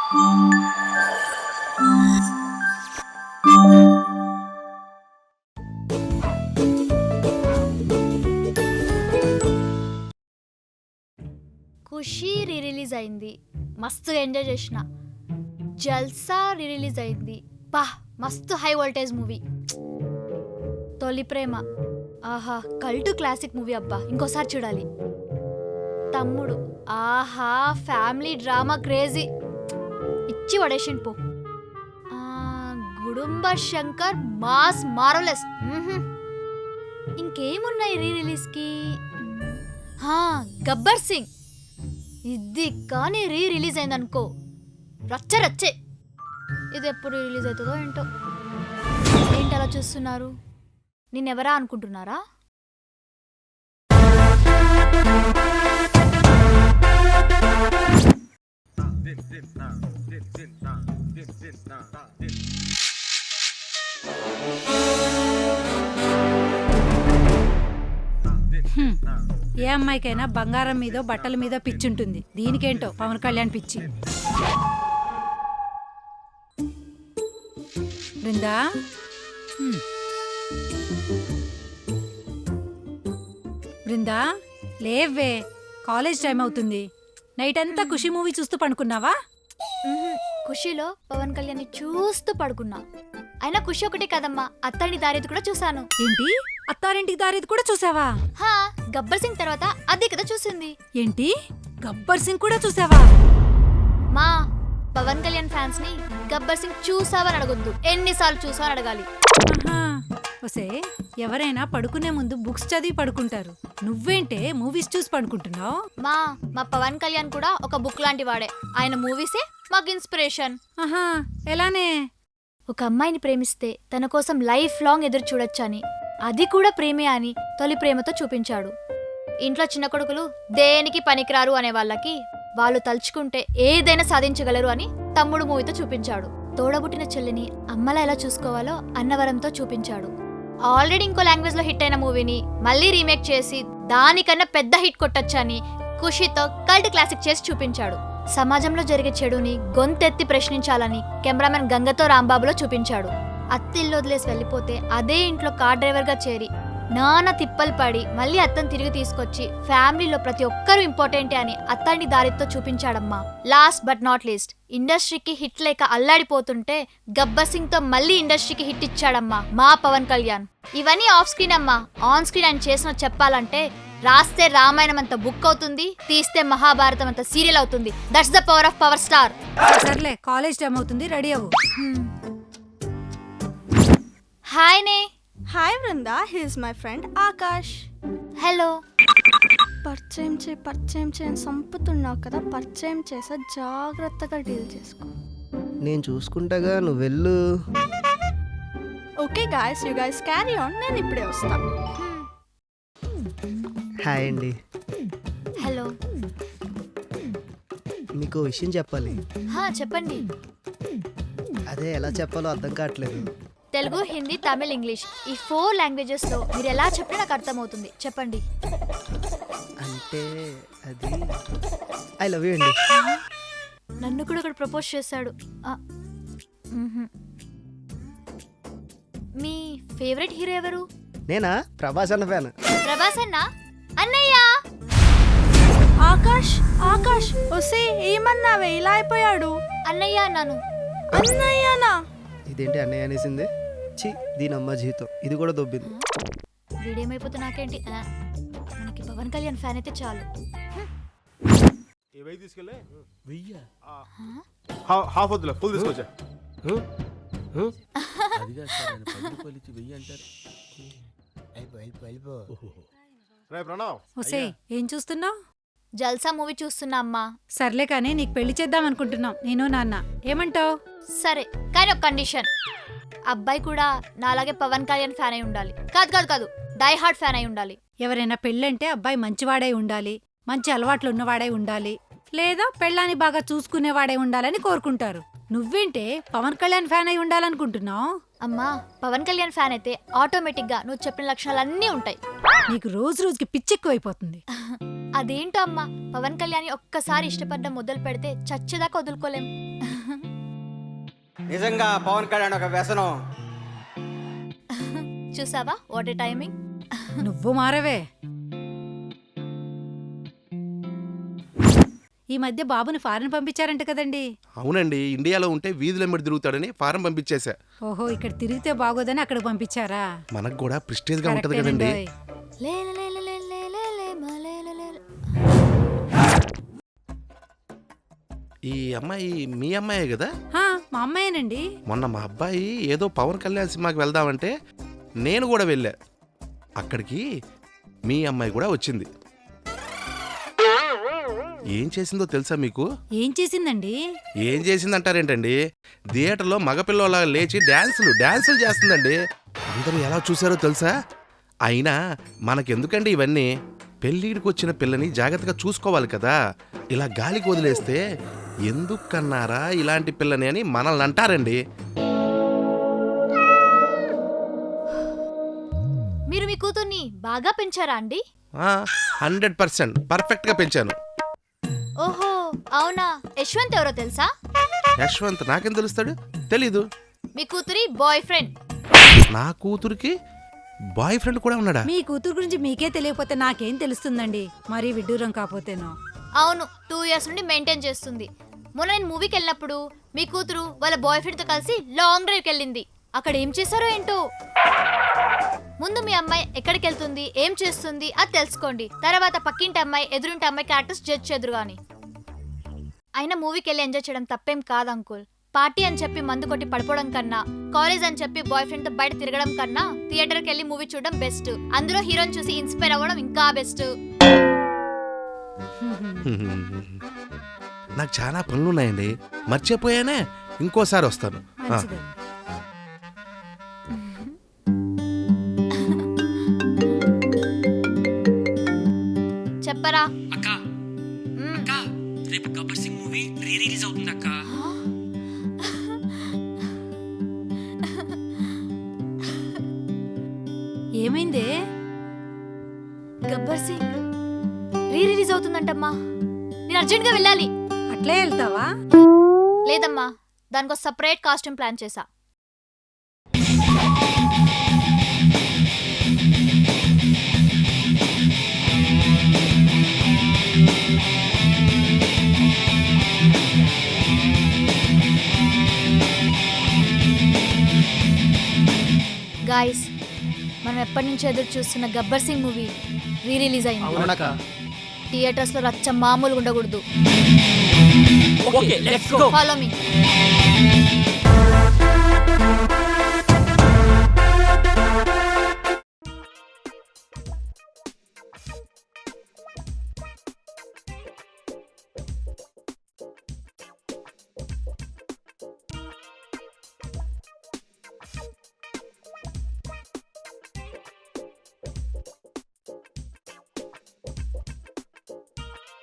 ఖుషి release అయింది, మస్తు enjoy చేసిన. జల్సా రిలీజ్ అయింది, పా మస్తు హై వోల్టేజ్ మూవీ. తొలి ప్రేమ, ఆహా కల్టు క్లాసిక్ మూవీ అబ్బా, ఇంకోసారి చూడాలి. తమ్ముడు, ఆహా ఫ్యామిలీ డ్రామా క్రేజీ, ఇచ్చి పడేసిండు పో. గుడుంబ శంకర్ మాస్ మారోలెస్. ఇంకేమున్నాయి రిలీజ్కి? గబ్బర్ సింగ్, ఇది కానీ రిలీజ్ అయిందనుకో రచ్చే. ఇది ఎప్పుడు రిలీజ్ అవుతుందో ఏంటో. ఏంటి అలా చూస్తున్నారు? నేనెవరా అనుకుంటున్నారా? ఏ అమ్మాయికైనా బంగారం మీదో బట్టల మీదో పిచ్చుంటుంది. దీనికేంటో పవన్ కళ్యాణ్ పిచ్చి. బృందా, బృందా లేవే, కాలేజ్ టైం అవుతుంది. నైట్ అంతా ఖుషి మూవీ చూస్తూ పడుకున్నావా? ఖుషిలో పవన్ కళ్యాణ్ చూస్తూ పడుకున్నా. అయినా ఖుషి ఒకటే కదమ్మా, అత్తాని దారేది కూడా చూసాను. ఏంటి, అత్తారింటికి దారేది కూడా చూసావా? గబ్బర్ సింగ్ తర్వాత అదే కదా చూసింది. ఏంటి, గబ్బర్ సింగ్ కూడా చూసావా? మా పవన్ కళ్యాణ్ ఫ్యాన్స్ ని గబ్బర్ సింగ్ చూసావని అడగొద్దు, ఎన్నిసార్లు చూసావని అడగాలి. ఒసే, ఎవరైనా పడుకునే ముందు బుక్స్ చదివి పడుకుంటారు. నువ్వేంటే మూవీస్ చూసి పడుకుంటున్నావు? మా పవన్ కళ్యాణ్ కూడా ఒక బుక్ లాంటి వాడే. ఆయన మూవీసే మాకు ఇన్స్పిరేషన్. ఎలానే? ఒక అమ్మాయిని ప్రేమిస్తే తన కోసం లైఫ్ లాంగ్ ఎదురు చూడొచ్చని, అది కూడా ప్రేమే అని తొలి ప్రేమతో చూపించాడు. ఇంట్లో చిన్న కొడుకులు దేనికి పనికిరారు అనే వాళ్ళకి వాళ్ళు తలుచుకుంటే ఏదైనా సాధించగలరు అని తమ్ముడు మూవీతో చూపించాడు. తోడబుట్టిన చెల్లిని అమ్మలా ఎలా చూసుకోవాలో అన్నవరంతో చూపించాడు. ఆల్రెడీ ఇంకో లాంగ్వేజ్ లో హిట్ అయిన మూవీని మళ్ళీ రీమేక్ చేసి దానికన్నా పెద్ద హిట్ కొట్టొచ్చని ఖుషితో కల్ట్ క్లాసిక్ చేసి చూపించాడు. సమాజంలో జరిగే చెడుని గొంతెత్తి ప్రశ్నించాలని కెమెరామెన్ గంగతో రాంబాబులో చూపించాడు. అత్తిల్లు వదిలేసి వెళ్ళిపోతే అదే ఇంట్లో కార్ డ్రైవర్ గా చేరి నాన్న తిప్పలు పడి మళ్ళీ అత్తని తిరిగి తీసుకొచ్చి ఫ్యామిలీలో ప్రతి ఒక్కరూ ఇంపార్టెంటే అని అత్తాన్ని దారితో చూపించాడమ్మా. లాస్ట్ బట్ నాట్ లీస్ట్, ఇండస్ట్రీకి హిట్ లేక అల్లాడిపోతుంటే గబ్బర్ సింగ్ తో మళ్ళీ ఇండస్ట్రీకి హిట్ ఇచ్చాడమ్మా మా పవన్ కళ్యాణ్. ఇవన్నీ ఆఫ్ స్క్రీన్ అమ్మా. ఆన్ స్క్రీన్ ఆయన చేసిన చెప్పాలంటే రాస్తే రామాయణం అంత బుక్ అవుతుంది, తీస్తే మహాభారతం అంత సీరియల్ అవుతుంది. That's the power of power star. సర్లే, కాలేజ్ టైం అవుతుంది, రెడీ అవ్వు. హాయ్ నే. Hi Vrinda, he is my friend Akash. Hello. పరిచయం చేయని సంపుతున్నావు కదా, పరిచయం చేసా, జాగ్రత్తగా డీల్ చేసుకో. నేను చూసుకుంటాగా, నువ్వు వెళ్ళు. Okay guys, you guys carry on, నేను ఇప్పుడే వస్తా. హాయ్ అండి. హలో. మీకు విషయం చెప్పాలి. చెప్పండి. అదే ఎలా చెప్పాలో అర్థం కావట్లేదు. తెలుగు, హిందీ, తమిళ్, ఇంగ్లీష్, ఈ 4 లాంగ్వేజెస్ లో మీరు ఎలా చెప్పినా నాకు అర్థమవుతుంది. చెప్పండి. అంటే అది ఐ లవ్ యూ అండి. నన్ను కూడా ఒకడు ప్రపోజ్ చేశాడు. మీ ఫేవరెట్ హీరో ఎవరు? నేనా? ప్రభాస్ అన్న ఫ్యాన్. ప్రభాస్ అన్న. అన్నయ్య. ఆకాష్ ఆకాష్ ఒసే, ఏమన్నావే ఇలా అయిపోయాడు? అన్నయ్య అన్నాను. అన్నయ్యనా? ఇదేంటి అన్నయ్య అనేసింది? ఛీ, దీని అమ్మ జీవితం ఇది కూడా దొబ్బింది. వీడేమైపోతే నాకేంటి, మనకి పవన్ కళ్యాణ్ ఫ్యాన్ అయితే చాలు. హాఫ్ వద్దులే, ఫుల్ తీసుకొచ్చా. ఒసే, ఏం చూస్తున్నావు? జల్సా మూవీ చూస్తున్నా అమ్మా. సర్లే కానీ నీకు పెళ్లి చేద్దాం అనుకుంటున్నాం నేను నాన్న, ఏమంటావు? సరే, కానీ ఒక కండిషన్. అబ్బాయి కూడా నాలాగే పవన్ కళ్యాణ్ ఫ్యాన్ అయి ఉండాలి. కాదు డై హార్ట్ ఫ్యాన్ అయి ఉండాలి. ఎవరైనా పెళ్ళంటే అబ్బాయి మంచివాడై ఉండాలి, మంచి అలవాట్లు ఉన్నవాడై ఉండాలి, లేదా పెళ్ళాన్ని బాగా చూసుకునేవాడై ఉండాలని కోరుకుంటారు. నువ్వేంటే పవన్ కళ్యాణ్ ఫ్యాన్ అయి ఉండాలనుకుంటున్నావు? అమ్మా, పవన్ కళ్యాణ్ ఫ్యాన్ అయితే ఆటోమేటిక్ గా నువ్వు చెప్పిన లక్షణాలన్నీ ఉంటాయి. నీకు రోజు రోజుకి పిచ్చెక్కువైపోతుంది. అదేంటో అమ్మా, పవన్ కళ్యాణ్ ఒక్కసారి ఇష్టపడడం మొదలు పెడితే చచ్చేదాకా వదులుకోలేం. నిజంగా పవన్ కళ్యాణ్ ఒక వ్యసనం. చూసావా వాట్ ఏ టైమింగ్. నువ్వు మారవే. ఈ మధ్య బాబుని ఫారెన్ పంపించారంట కదండి. అవునండి, ఇండియాలో ఉంటే వీధులెమ్మడి తిరుగుతాడని ఫారం పంపించేశా. ఓహో, ఇక్కడ తిరిగితే బాగోదని అక్కడ పంపించారా? మనకు కూడా ప్రెస్టేజ్ గా ఉంటది కదండి. లే లే లే లే లే లే లే లే మా లే లే లే. ఈ అమ్మాయి మీ అమ్మాయే కదా? హా, మా అమ్మాయేనండి. మొన్న మా అబ్బాయి ఏదో పవన్ కళ్యాణ్ సినిమాకి వెళ్దామంటే నేను కూడా వెళ్ళా. అక్కడికి మీ అమ్మాయి కూడా వచ్చింది. ఏం చేసిందో తెలుసా మీకు? ఏం చేసిందండి? ఏం చేసిందంటారేంటండి, థియేటర్లో మగపిల్లలా లేచి డాన్సులు చేస్తుందండి. అందరూ ఎలా చూసారో తెలుసా? అయినా మనకెందుకండి ఇవన్నీ? పెళ్ళిడికి వచ్చిన పిల్లని జాగ్రత్తగా చూసుకోవాలి కదా. ఇలా గాలికి వదిలేస్తే ఎందుకు కన్నారా ఇలాంటి పిల్లని అని మనల్ని అంటారండి. మీరు మీ కూతుర్ని బాగా పెంచారా అండి? 100% పర్ఫెక్ట్ గా పెంచాను. ఓహో అవునా. యశ్వంత్ ఎవరో తెలుసా? యశ్వంత్ నాకేం తెలుస్తాడు? తెలీదు. మీ కూతురి బాయ్ ఫ్రెండ్. నా కూతురికి బాయ్ ఫ్రెండ్ కూడా ఉన్నాడా? మీ కూతురు గురించి మీకే తెలియకపోతే నాకేం తెలుస్తుందండి, మరీ విడ్డూరం కాపోతేనో. అవును, 2 years నుండి మెయింటైన్ చేస్తుంది. మొన్న నేను మూవీకి వెళ్ళినప్పుడు మీ కూతురు వాళ్ళ బాయ్ ఫ్రెండ్తో కలిసి లాంగ్ డ్రైవ్కి వెళ్ళింది. అక్కడ ఏం చేశారో ఏంటో. ముందు మీ అమ్మాయి ఎక్కడికి వెళ్తుంది, ఏం చేస్తుంది అది తెలుసుకోండి. తర్వాత పక్కింటి అమ్మాయి ఎదురింటి అమ్మాయి క్యారెక్టర్స్ జడ్జ్ చేదురు గాని. అయినా మూవీకి వెళ్ళి ఎంజాయ్ చేయడం తప్పేం కాదు అంకుల్. పార్టీ అని చెప్పి మందు కొట్టి పడిపోవడం కన్నా, కాలేజ్ అని చెప్పి బాయ్ ఫ్రెండ్ తో బయట తిరగడం కన్నా థియేటర్కి వెళ్ళి మూవీ చూడడం బెస్ట్. అందులో హీరోని చూసి ఇన్స్పైర్ అవ్వడం ఇంకా బెస్ట్. నాకు చాలా పనులున్నాయండి, మర్చిపోయానే. ఇంకోసారి వస్తాను. మంచిది. చెప్పరా. అక్క అక్క, రేపు గబ్బర్ సింగ్ మూవీ రిలీజ్ అవుతుంది అక్క. ఏమైందే? గబ్బర్ సింగ్ రిలీజ్ అవుతుందంటమ్మా. నేను అర్జెంట్ గా వెళ్ళాలి. అట్లే వెళ్తావా? లేదమ్మా, దానికో సపరేట్ కాస్ట్యూమ్ ప్లాన్ చేశా. గాయస్, మనం ఎప్పటి నుంచి ఎదురు చూస్తున్న గబ్బర్ సింగ్ మూవీ రిలీజ్ అయింది. అవునక్క. థియేటర్స్ లో రచ్చ మామూలుగా ఉండకూడదు. Okay let's go. Follow me.